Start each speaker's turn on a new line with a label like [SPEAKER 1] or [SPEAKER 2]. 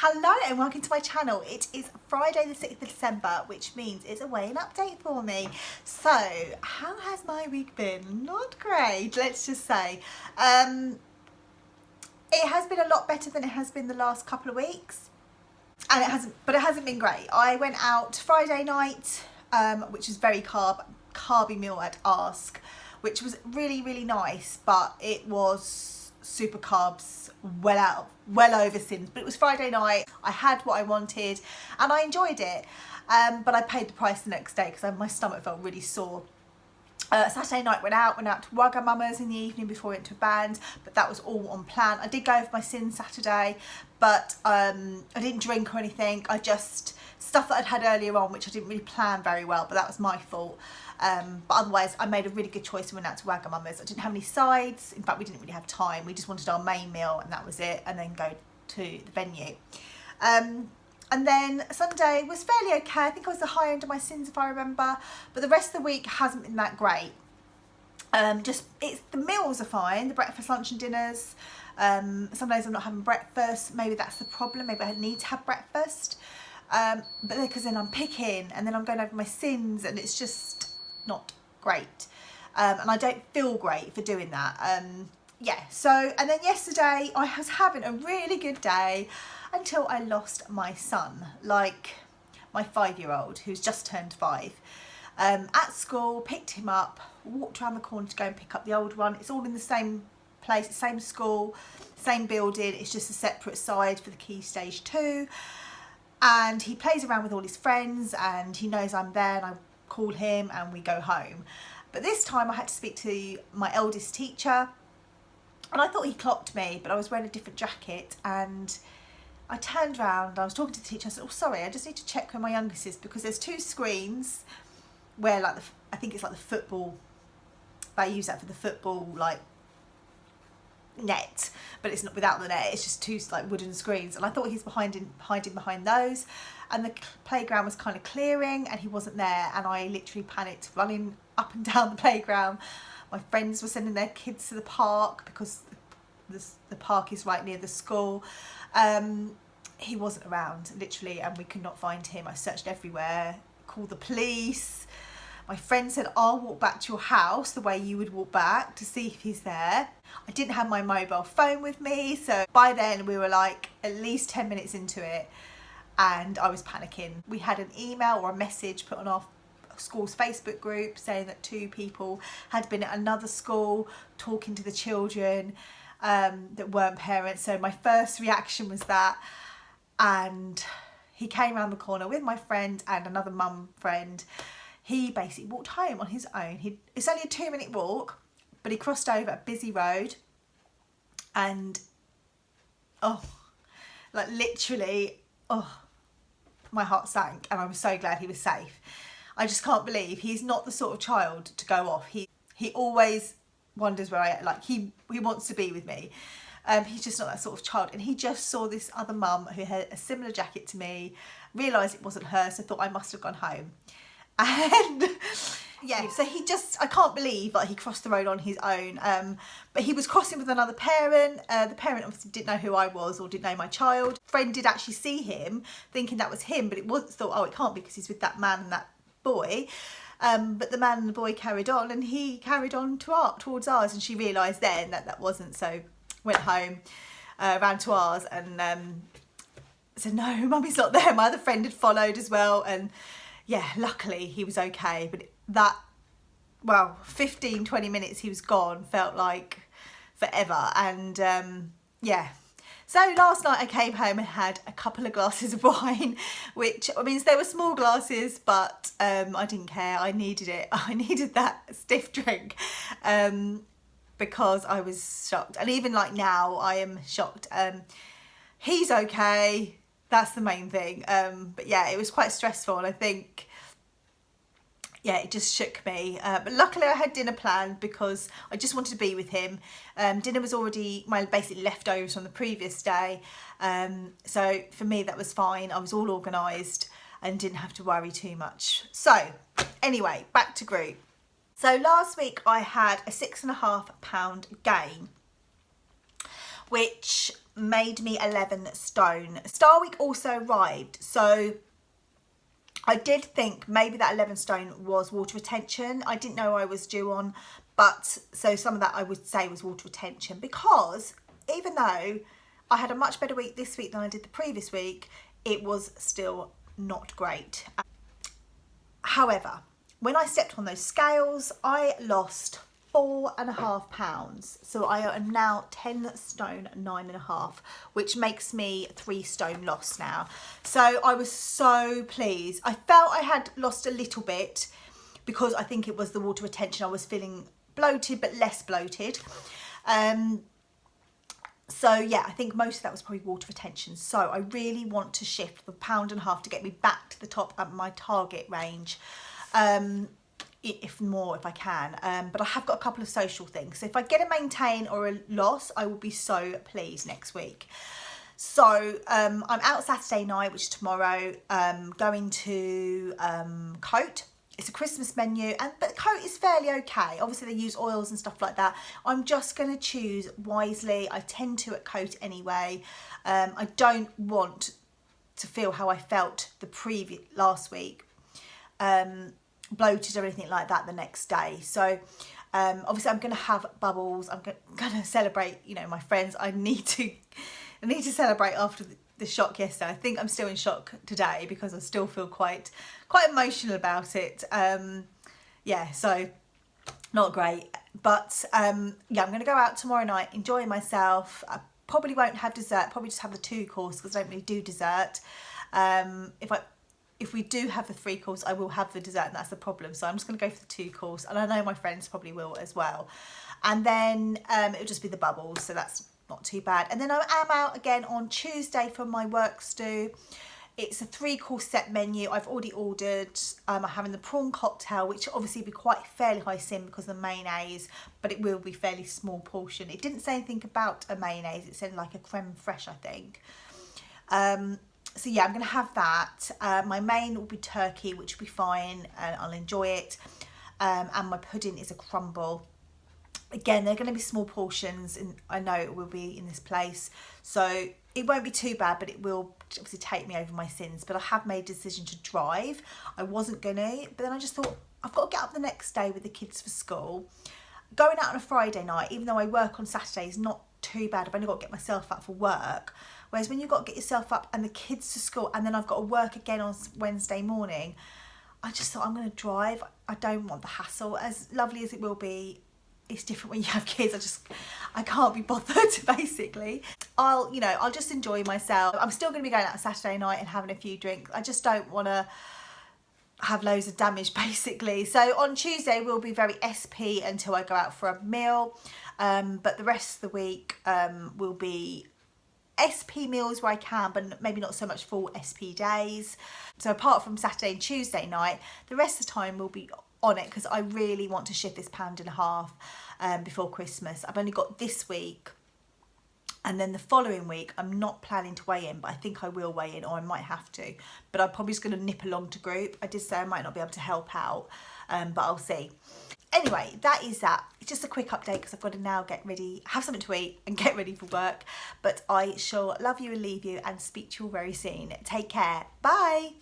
[SPEAKER 1] Hello and welcome to my channel. It is Friday the 6th of December, which means it's a weigh-in update for me. So, how has my week been? Not great, let's just say. It has been a lot better than it has been the last couple of weeks. And it hasn't been great. I went out Friday night, which was very carby meal at Ask, which was really nice, but it was super carbs, well over sins. But it was Friday night, I had what I wanted and I enjoyed it, but I paid the price the next day because my stomach felt really sore. Saturday night went out to Wagamama's in the evening before I went to a band, but that was all on plan. I did go over my sins Saturday, but I didn't drink or anything. I just, stuff that I'd had earlier on, which I didn't really plan very well, but that was my fault. But otherwise, I made a really good choice and went out to Wagamama's. I didn't have any sides. In fact, we didn't really have time. We just wanted our main meal and that was it, and then go to the venue. And then Sunday was fairly okay. I think I was the high end of my sins if I remember, but the rest of the week hasn't been that great. The meals are fine, the breakfast, lunch and dinners. Some days I'm not having breakfast. Maybe that's the problem. Maybe I need to have breakfast. But because then I'm picking and then I'm going over my sins and it's just not great. And I don't feel great for doing that. Yeah, so, and then yesterday I was having a really good day until I lost my son, like my 5-year-old who's just turned 5. At school, picked him up, walked around the corner to go and pick up the old one. It's all in the same place, the same school, same building. It's just a separate side for the Key Stage 2. And he plays around with all his friends and he knows I'm there and I call him and we go home. But this time I had to speak to my eldest teacher and I thought he clocked me, but I was wearing a different jacket and I turned around, I was talking to the teacher, I said, oh sorry, I just need to check where my youngest is because there's 2 screens where like I think it's like the football, they use that for the football like net, but it's not without the net, it's just 2 like wooden screens, and I thought he's hiding behind those, and the playground was kind of clearing and he wasn't there, and I literally panicked, running up and down the playground. My friends were sending their kids to the park because the park is right near the school. He wasn't around literally and we could not find him. I searched everywhere, called the police. My friend said, I'll walk back to your house the way you would walk back to see if he's there. I didn't have my mobile phone with me, so by then we were like at least 10 minutes into it and I was panicking. We had an email or a message put on our school's Facebook group saying that 2 people had been at another school talking to the children that weren't parents. So my first reaction was that, and he came around the corner with my friend and another mum friend. He basically walked home on his own. It's only a 2-minute walk, but he crossed over a busy road and like literally, my heart sank and I was so glad he was safe. I just can't believe he's not the sort of child to go off. He always wonders where I, like he wants to be with me. He's just not that sort of child, and he just saw this other mum who had a similar jacket to me, realised it wasn't her, so thought I must have gone home. And yeah, so I can't believe that he crossed the road on his own, but he was crossing with another parent. The parent obviously didn't know who I was or didn't know my child. Friend did actually see him thinking that was him, but it was thought, oh, it can't be because he's with that man and that boy. But the man and the boy carried on and he carried on towards ours, and she realised then that wasn't, so went home, ran to ours and said, no, mummy's not there. My other friend had followed as well, and yeah, luckily he was okay, but that, well, 15-20 minutes he was gone felt like forever. And yeah, so last night I came home and had a couple of glasses of wine, which means they were small glasses, but I didn't care. I needed it. I needed that stiff drink because I was shocked. And even like now I am shocked. He's okay. That's the main thing. But yeah, it was quite stressful, and I think, yeah, it just shook me. But luckily I had dinner planned because I just wanted to be with him. Dinner was already my basically leftovers from the previous day. So for me that was fine. I was all organised and didn't have to worry too much. So anyway, back to group. So last week I had a £6.5 gain, which made me 11 stone. Star Week also arrived, so I did think maybe that 11 stone was water retention. I didn't know I was due on, but so some of that I would say was water retention, because even though I had a much better week this week than I did the previous week, it was still not great. However, when I stepped on those scales, I lost 4.5 pounds. So I am now 10 stone 9.5, which makes me 3 stone lost now. So I was so pleased. I felt I had lost a little bit because I think it was the water retention. I was feeling bloated, but less bloated. So yeah, I think most of that was probably water retention. So I really want to shift the 1.5 pounds to get me back to the top of my target range. If I can, but I have got a couple of social things, so if I get a maintain or a loss, I will be so pleased next week. So I'm out Saturday night, which is tomorrow, going to Coat. It's a Christmas menu, but Coat is fairly okay. Obviously they use oils and stuff like that. I'm just going to choose wisely. I tend to at Coat anyway. I don't want to feel how I felt the last week, bloated or anything like that the next day. So obviously I'm going to have bubbles. I'm going to celebrate, you know, my friends. I need to celebrate after the shock yesterday. I think I'm still in shock today because I still feel quite emotional about it. Yeah, so not great, but yeah, I'm going to go out tomorrow night, enjoy myself. I probably won't have dessert, probably just have the 2 course because I don't really do dessert. If we do have the 3 course, I will have the dessert, and that's the problem. So I'm just going to go for the 2 course, and I know my friends probably will as well. And then it'll just be the bubbles, so that's not too bad. And then I am out again on Tuesday for my work stew. It's a 3-course set menu. I've already ordered. I'm having the prawn cocktail, which obviously will be quite fairly high sim because of the mayonnaise, but it will be fairly small portion. It didn't say anything about a mayonnaise. It said like a creme fraiche, I think. So yeah, I'm going to have that. My main will be turkey, which will be fine, and I'll enjoy it. And my pudding is a crumble. Again, they're going to be small portions, and I know it will be in this place. So it won't be too bad, but it will obviously take me over my sins. But I have made a decision to drive. I wasn't going to, but then I just thought, I've got to get up the next day with the kids for school. Going out on a Friday night, even though I work on Saturday, is not too bad. I've only got to get myself up for work. Whereas when you've got to get yourself up and the kids to school, and then I've got to work again on Wednesday morning, I just thought I'm going to drive. I don't want the hassle. As lovely as it will be, it's different when you have kids. I can't be bothered, basically. I'll just enjoy myself. I'm still going to be going out Saturday night and having a few drinks. I just don't want to have loads of damage, basically. So on Tuesday we'll be very SP until I go out for a meal, but the rest of the week will be SP meals where I can, but maybe not so much full SP days. So apart from Saturday and Tuesday night, the rest of the time will be on it because I really want to shift this 1.5 pounds before Christmas. I've only got this week, and then the following week I'm not planning to weigh in, but I think I will weigh in, or I might have to, but I'm probably just going to nip along to group. I did say I might not be able to help out, but I'll see. Anyway, that is that. It's just a quick update because I've got to now get ready, have something to eat and get ready for work. But I shall love you and leave you and speak to you all very soon. Take care. Bye.